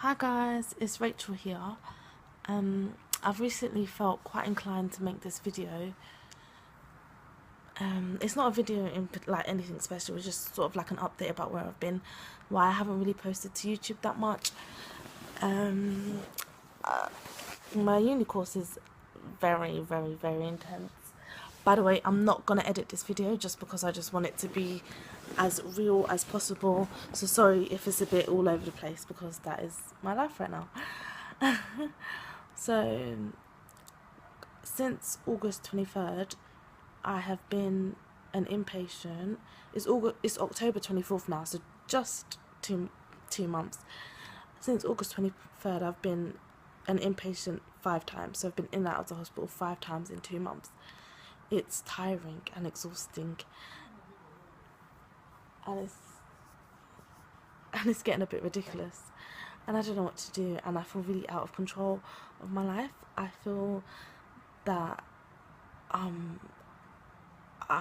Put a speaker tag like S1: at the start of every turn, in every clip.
S1: Hi guys, it's Rachel here. I've recently felt quite inclined to make this video. It's not a video in like anything special, it's just sort of like an update about where I've been, why I haven't really posted to YouTube that much. My uni course is very, very, very intense. By the way, I'm not gonna edit this video just because I just want it to be as real as possible. So sorry if it's a bit all over the place because that is my life right now. So since August 23rd, I have been an inpatient. It's October 24th now, so just two months. Since August 23rd, I've been an inpatient 5 times. So I've been in and out of the hospital 5 times in 2 months. It's tiring and exhausting, and it's getting a bit ridiculous, and I don't know what to do, and I feel really out of control of my life. I feel that I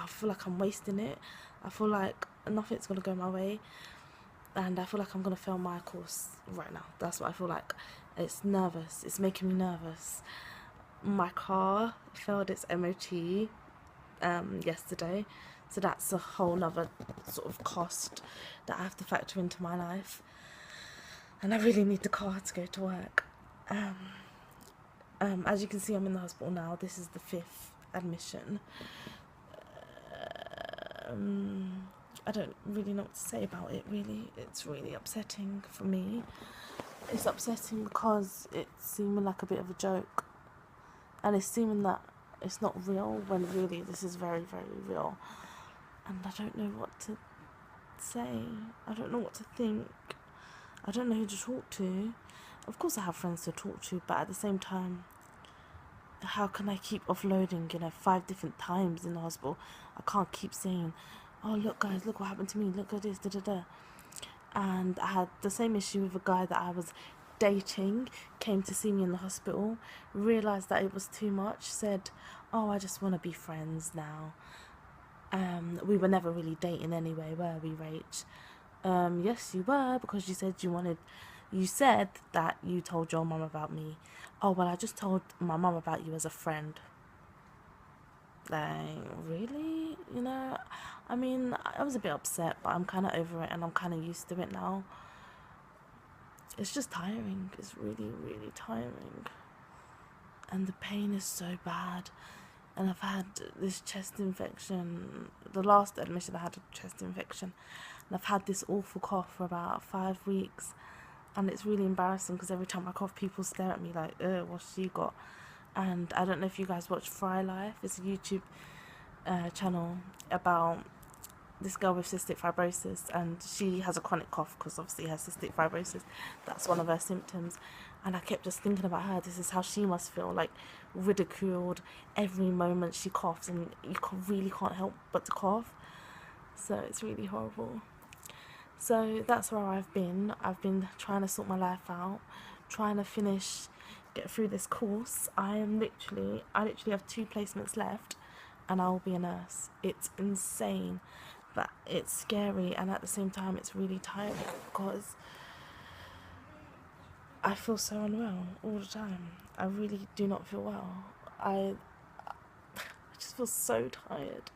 S1: feel like I'm wasting it. I feel like nothing's gonna go my way, and I feel like I'm gonna fail my course right now. That's what I feel like. It's nervous. It's making me nervous. My car failed its MOT yesterday, so that's a whole nother sort of cost that I have to factor into my life, and I really need the car to go to work. As you can see, I'm in the hospital now. This is the 5th admission. I don't really know what to say about it, really. It's really upsetting for me. It's upsetting because it's seeming like a bit of a joke, and it's seeming that it's not real when really this is very, very real. And I don't know what to say. I don't know what to think. I don't know who to talk to. Of course I have friends to talk to, but at the same time, how can I keep offloading, 5 different times in the hospital? I can't keep saying, oh look guys, look what happened to me, look at this, da da da. And I had the same issue with a guy that I was dating, came to see me in the hospital, realised that it was too much, said, oh, I just want to be friends now. We were never really dating anyway, were we, Rach? Yes, you were, because you said that you told your mum about me. Oh, well, I just told my mum about you as a friend. Like, really? I mean, I was a bit upset, but I'm kind of over it and I'm kind of used to it now. It's just tiring. It's really, really tiring. And the pain is so bad. And I've had this chest infection. The last admission I had a chest infection. And I've had this awful cough for about 5 weeks. And it's really embarrassing because every time I cough, people stare at me like, what's she got? And I don't know if you guys watch Fry Life. It's a YouTube channel about this girl with cystic fibrosis, and she has a chronic cough because obviously her cystic fibrosis, that's one of her symptoms. And I kept just thinking about her. This is how she must feel, like ridiculed every moment she coughs, and you really can't help but to cough. So it's really horrible. So that's where I've been trying to sort my life out, trying to get through this course. I literally have 2 placements left and I'll be a nurse. It's insane, but it's scary, and at the same time it's really tiring because I feel so unwell all the time. I really do not feel well. I just feel so tired.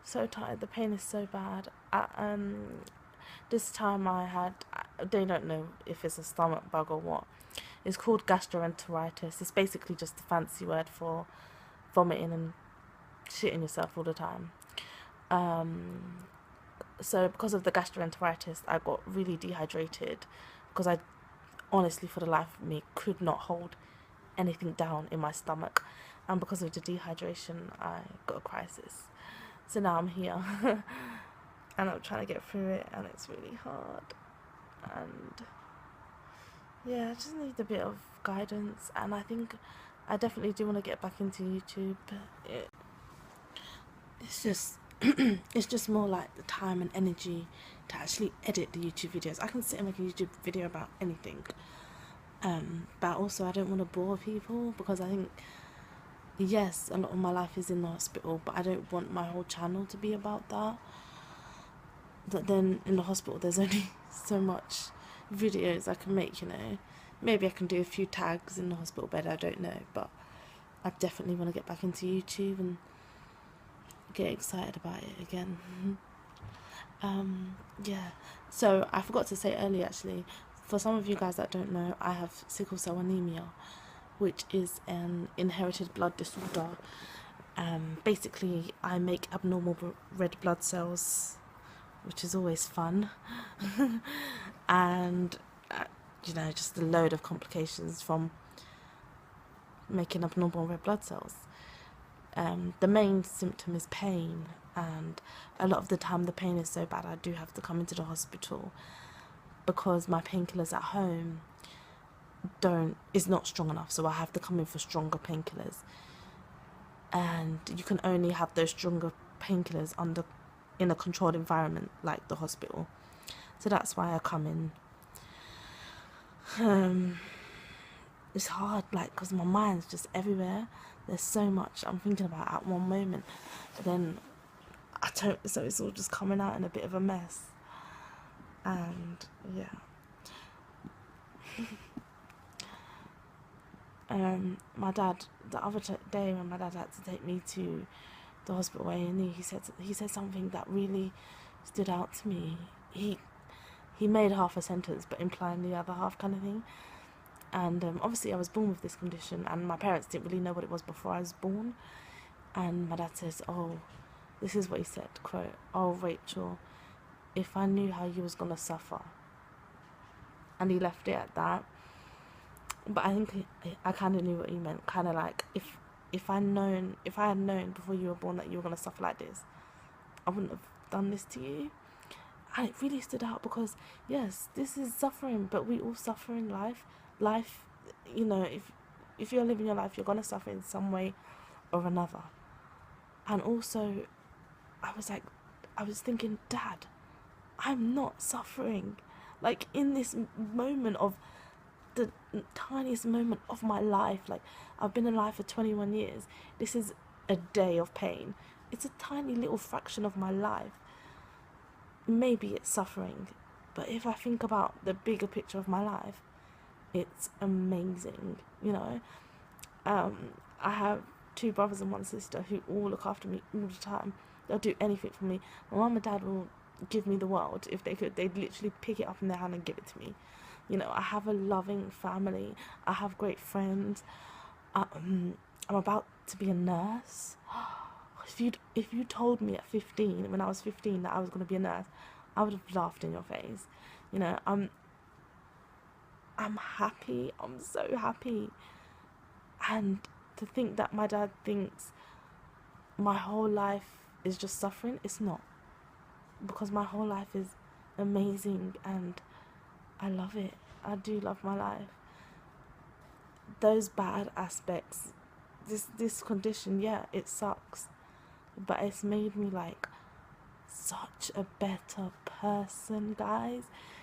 S1: So tired. The pain is so bad. This time they don't know if it's a stomach bug or what. It's called gastroenteritis. It's basically just a fancy word for vomiting and shitting yourself all the time. So because of the gastroenteritis, I got really dehydrated because I honestly, for the life of me, could not hold anything down in my stomach. And because of the dehydration, I got a crisis. So now I'm here and I'm trying to get through it, and it's really hard. And yeah, I just need a bit of guidance, and I think I definitely do want to get back into YouTube. It's just it's just more like the time and energy to actually edit the YouTube videos. I can sit and make a YouTube video about anything, but also I don't want to bore people, because I think, yes, a lot of my life is in the hospital, but I don't want my whole channel to be about that. But then in the hospital there's only so much videos I can make, you know. Maybe I can do a few tags in the hospital bed, I don't know, but I definitely want to get back into YouTube and get excited about it again. Yeah, so I forgot to say earlier actually, for some of you guys that don't know, I have sickle cell anemia, which is an inherited blood disorder. Basically, I make abnormal red blood cells, which is always fun, and you know, just a load of complications from making abnormal red blood cells. The main symptom is pain, and a lot of the time the pain is so bad I do have to come into the hospital because my painkillers at home is not strong enough, so I have to come in for stronger painkillers, and you can only have those stronger painkillers in a controlled environment like the hospital. So that's why I come in. It's hard, like, because my mind's just everywhere. There's so much I'm thinking about at one moment, but then so it's all just coming out in a bit of a mess. And yeah. My dad, the other day when my dad had to take me to the hospital A&E, he said something that really stood out to me. He made half a sentence but implying the other half, kind of thing. And obviously I was born with this condition, and my parents didn't really know what it was before I was born. And my dad says, oh, this is what he said, quote, "Oh, Rachel, if I knew how you was going to suffer." And he left it at that. But I think I kind of knew what he meant. Kind of like, if I had known before you were born that you were going to suffer like this, I wouldn't have done this to you. And it really stood out because, yes, this is suffering, but we all suffer in life. Life, you know, if you're living your life, you're going to suffer in some way or another. And also, I was thinking, Dad, I'm not suffering. Like, in this moment of the tiniest moment of my life, like, I've been alive for 21 years. This is a day of pain. It's a tiny little fraction of my life. Maybe it's suffering, but if I think about the bigger picture of my life, it's amazing, you know. I have 2 brothers and 1 sister who all look after me all the time. They'll do anything for me. My mum and dad will give me the world if they could. They'd literally pick it up in their hand and give it to me. You know, I have a loving family. I have great friends. I'm about to be a nurse. If you told me at 15, when I was 15, that I was going to be a nurse, I would have laughed in your face. You know, I'm happy. I'm so happy. And to think that my dad thinks my whole life is just suffering, it's not. Because my whole life is amazing and I love it. I do love my life. Those bad aspects, this condition, yeah, it sucks. But it's made me, like, such a better person, guys.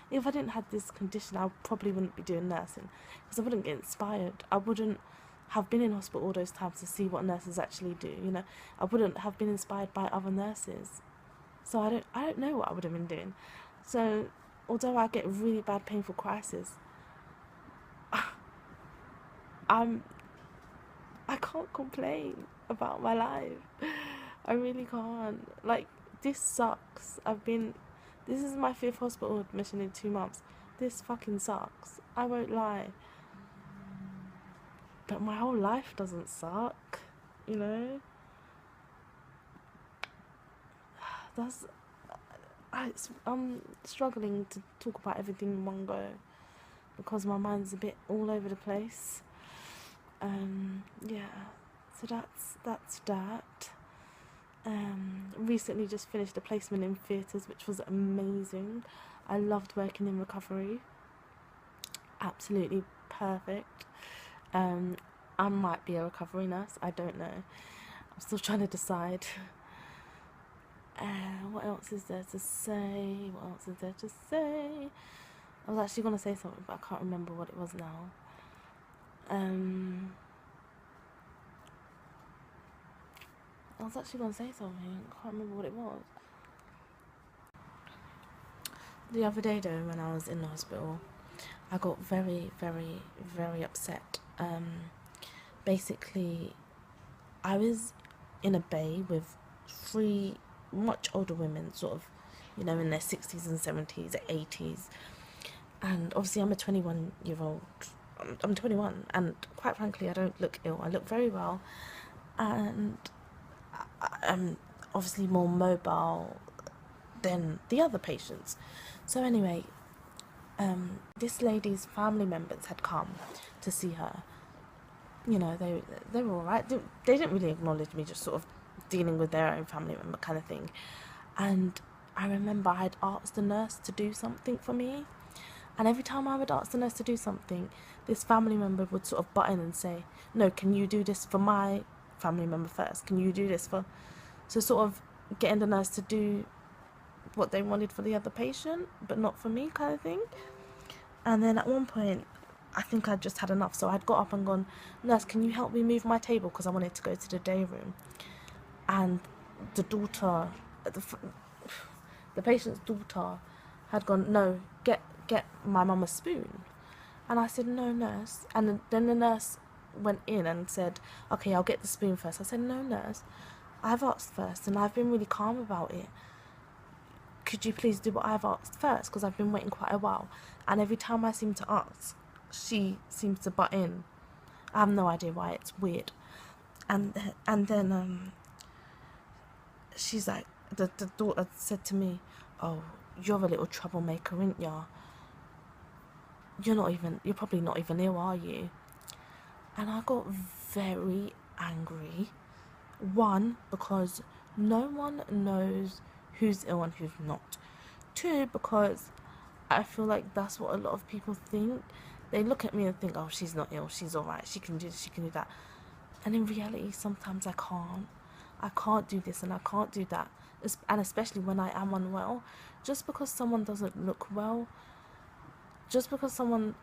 S1: If I didn't have this condition, I probably wouldn't be doing nursing, because I wouldn't get inspired. I wouldn't have been in hospital all those times to see what nurses actually do, you know. I wouldn't have been inspired by other nurses. So I don't know what I would have been doing. So although I get really bad painful crisis, I can't complain about my life. I really can't. Like, this sucks. This is my 5th hospital admission in 2 months. This fucking sucks. I won't lie. But my whole life doesn't suck, you know? I'm struggling to talk about everything in one go because my mind's a bit all over the place. Yeah, so that's that. Recently just finished a placement in theatres, which was amazing. I loved working in recovery. Absolutely perfect. I might be a recovery nurse, I don't know. I'm still trying to decide. What else is there to say? I was actually going to say something, but I can't remember what it was now. I was actually going to say something. I can't remember what it was. The other day, though, when I was in the hospital, I got very, very, very upset. Basically, I was in a bay with three much older women, sort of, in their 60s and 70s, 80s. And obviously, I'm a 21-year-old. I'm 21, and quite frankly, I don't look ill. I look very well, and I'm obviously more mobile than the other patients. So anyway, this lady's family members had come to see her. They were all right. They didn't really acknowledge me, just sort of dealing with their own family member kind of thing. And I remember I had asked the nurse to do something for me, and every time I would ask the nurse to do something, this family member would sort of butt in and say, "No, can you do this for my family member first? Can you do this for..." So sort of getting the nurse to do what they wanted for the other patient, but not for me, kind of thing. And then at one point, I think I'd just had enough, so I'd got up and gone, "Nurse, can you help me move my table?" Because I wanted to go to the day room. And the daughter, the patient's daughter, had gone, "No, get my mum a spoon." And I said, "No, nurse." And then the nurse went in and said, "Okay, I'll get the spoon first." I said, "No, nurse, I've asked first, and I've been really calm about it. Could you please do what I've asked first? Because I've been waiting quite a while. And every time I seem to ask, she seems to butt in. I have no idea why. It's weird." And then she's like, the daughter said to me, "Oh, you're a little troublemaker, ain't ya? You're probably not even ill, are you?" And I got very angry. One, because no one knows who's ill and who's not. Two, because I feel like that's what a lot of people think. They look at me and think, "Oh, she's not ill, she's alright, she can do this, she can do that." And in reality, sometimes I can't. I can't do this and I can't do that. And especially when I am unwell. Just because someone doesn't look well, just because someone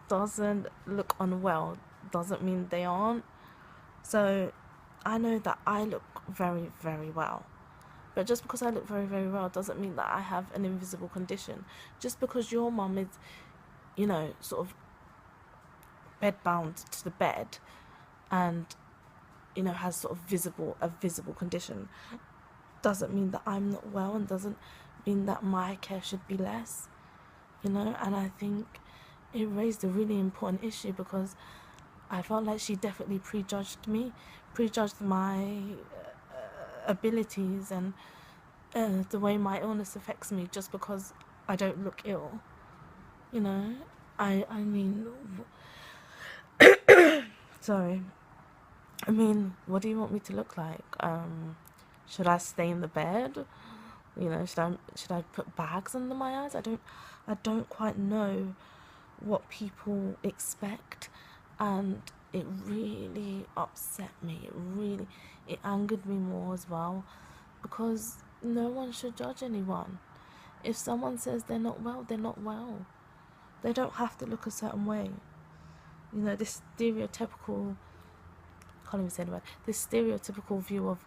S1: doesn't look unwell, doesn't mean they aren't. So I know that I look very, very well. But just because I look very, very well doesn't mean that I have an invisible condition. Just because your mum is, sort of bedbound to the bed and, has sort of a visible condition, doesn't mean that I'm not well, and doesn't mean that my care should be less, And I think it raised a really important issue, because I felt like she definitely prejudged me, prejudged my abilities and the way my illness affects me, just because I don't look ill. I mean, sorry. I mean, what do you want me to look like? Should I stay in the bed? Should I put bags under my eyes? I don't quite know what people expect, and it really upset me. It angered me more as well, because no one should judge anyone. If someone says they're not well, they're not well. They don't have to look a certain way. This stereotypical, can't even say the word, this stereotypical view of,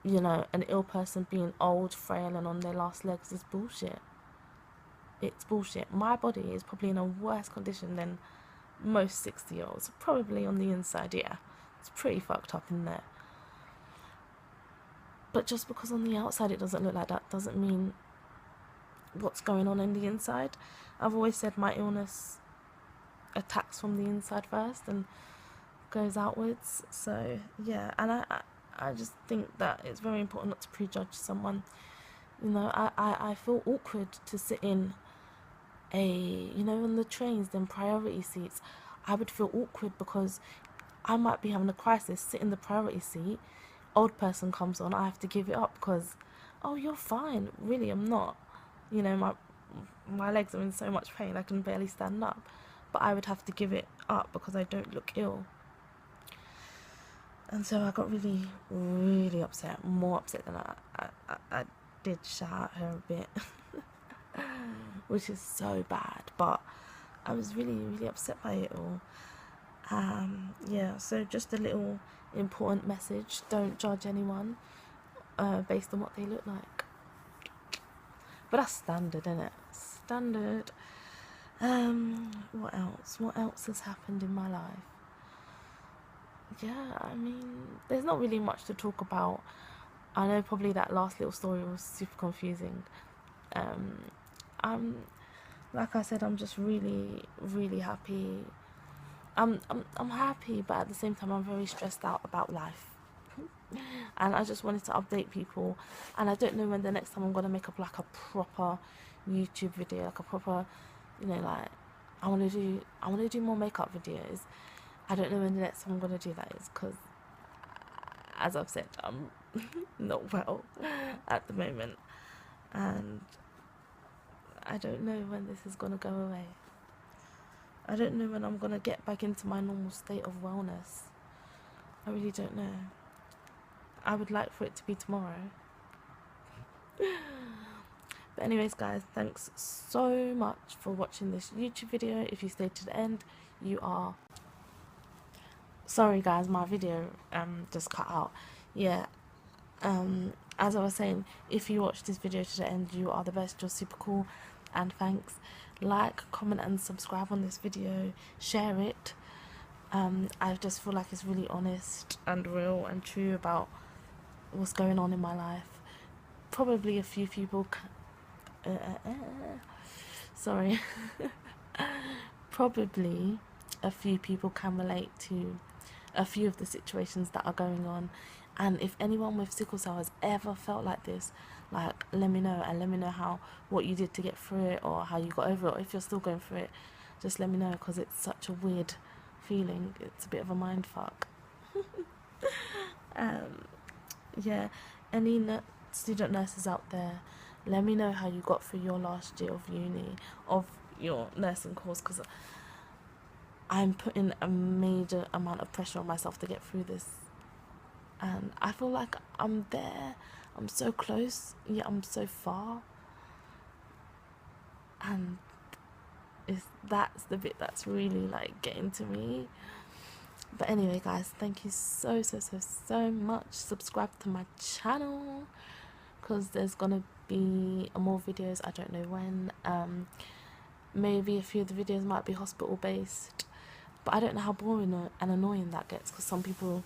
S1: an ill person being old, frail, and on their last legs is bullshit. It's bullshit. My body is probably in a worse condition than most 60-year-olds. Probably on the inside, yeah. It's pretty fucked up in there. But just because on the outside it doesn't look like that, doesn't mean what's going on in the inside. I've always said my illness attacks from the inside first and goes outwards. So yeah, and I just think that it's very important not to prejudge someone. I feel awkward to sit in in the trains, then priority seats. I would feel awkward because I might be having a crisis, sit in the priority seat, old person comes on, I have to give it up because, "Oh, you're fine." Really, I'm not. My legs are in so much pain, I can barely stand up. But I would have to give it up because I don't look ill. And so I got really, really upset, more upset than I did shout at her a bit, which is so bad, but I was really, really upset by it all. Yeah, so just a little important message: don't judge anyone based on what they look like. But that's standard, isn't it? Standard. What else? What else has happened in my life? Yeah, I mean, there's not really much to talk about. I know probably that last little story was super confusing. Um, I'm, like I said, I'm just really, really happy. I'm happy, but at the same time, I'm very stressed out about life. And I just wanted to update people. And I don't know when the next time I'm gonna make up like a proper YouTube video, like a proper, like I want to do more makeup videos. I don't know when the next time I'm gonna do that is, because as I've said, I'm not well at the moment, and I don't know when this is gonna go away. I don't know when I'm gonna get back into my normal state of wellness. I really don't know. I would like for it to be tomorrow. But anyways, guys, thanks so much for watching this YouTube video. If you stayed to the end, you are... Sorry guys, my video just cut out. Yeah, as I was saying, if you watch this video to the end, you are the best. You're super cool, and thanks. Like, comment and subscribe on this video. Share it. I just feel like it's really honest and real and true about what's going on in my life. Probably a few people sorry probably a few people can relate to a few of the situations that are going on. And if anyone with sickle cell has ever felt like this, like, let me know, and let me know what you did to get through it, or how you got over it, or if you're still going through it, just let me know, because it's such a weird feeling. It's a bit of a mind fuck. Yeah, any student nurses out there, let me know how you got through your last year of uni, of your nursing course, because I'm putting a major amount of pressure on myself to get through this, and I feel like I'm there. I'm so close, yet I'm so far, and that's the bit that's really like getting to me. But anyway, guys, thank you so much. Subscribe to my channel, because there's gonna be more videos. I don't know when. Maybe a few of the videos might be hospital based, but I don't know how boring and annoying that gets, because some people,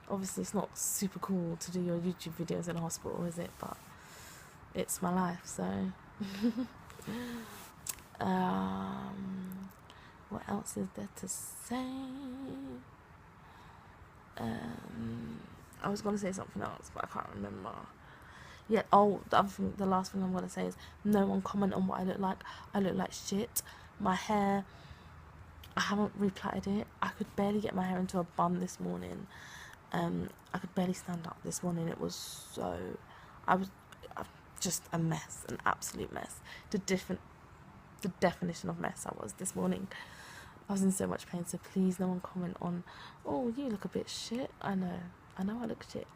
S1: obviously it's not super cool to do your YouTube videos in a hospital, is it? But it's my life, so what else is there to say? I was gonna say something else, but I can't remember. Yeah, the last thing I'm gonna say is, no one comment on what I look like. I look like shit. My hair, I haven't replaited it. I could barely get my hair into a bun this morning. I could barely stand up this morning. It was so... I was just a mess, an absolute mess. The definition of mess I was this morning. I was in so much pain, so please no one comment on, oh, you look a bit shit. I know I look shit.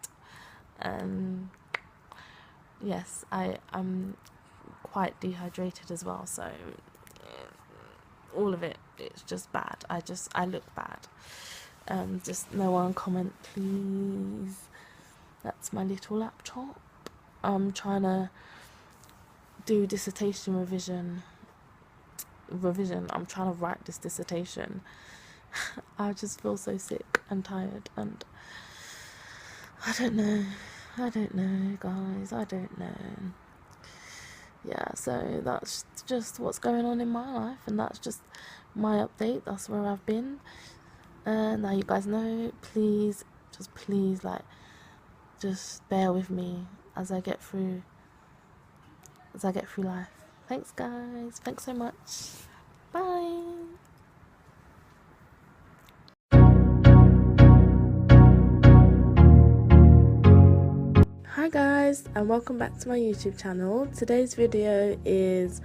S1: Yes, I'm quite dehydrated as well, so all of it's just bad. I look bad. Just no one comment, please. That's my little laptop. I'm trying to do dissertation revision. I'm trying to write this dissertation. I just feel so sick and tired, and I don't know, guys. I don't know. Yeah, so that's just what's going on in my life, and that's just my update. That's where I've been. Now you guys know. Please, like, just bear with me as I get through life. Thanks, guys. Thanks so much. Bye. Hi guys, and welcome back to my YouTube channel. Today's video is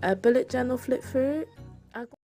S1: a bullet journal flip through.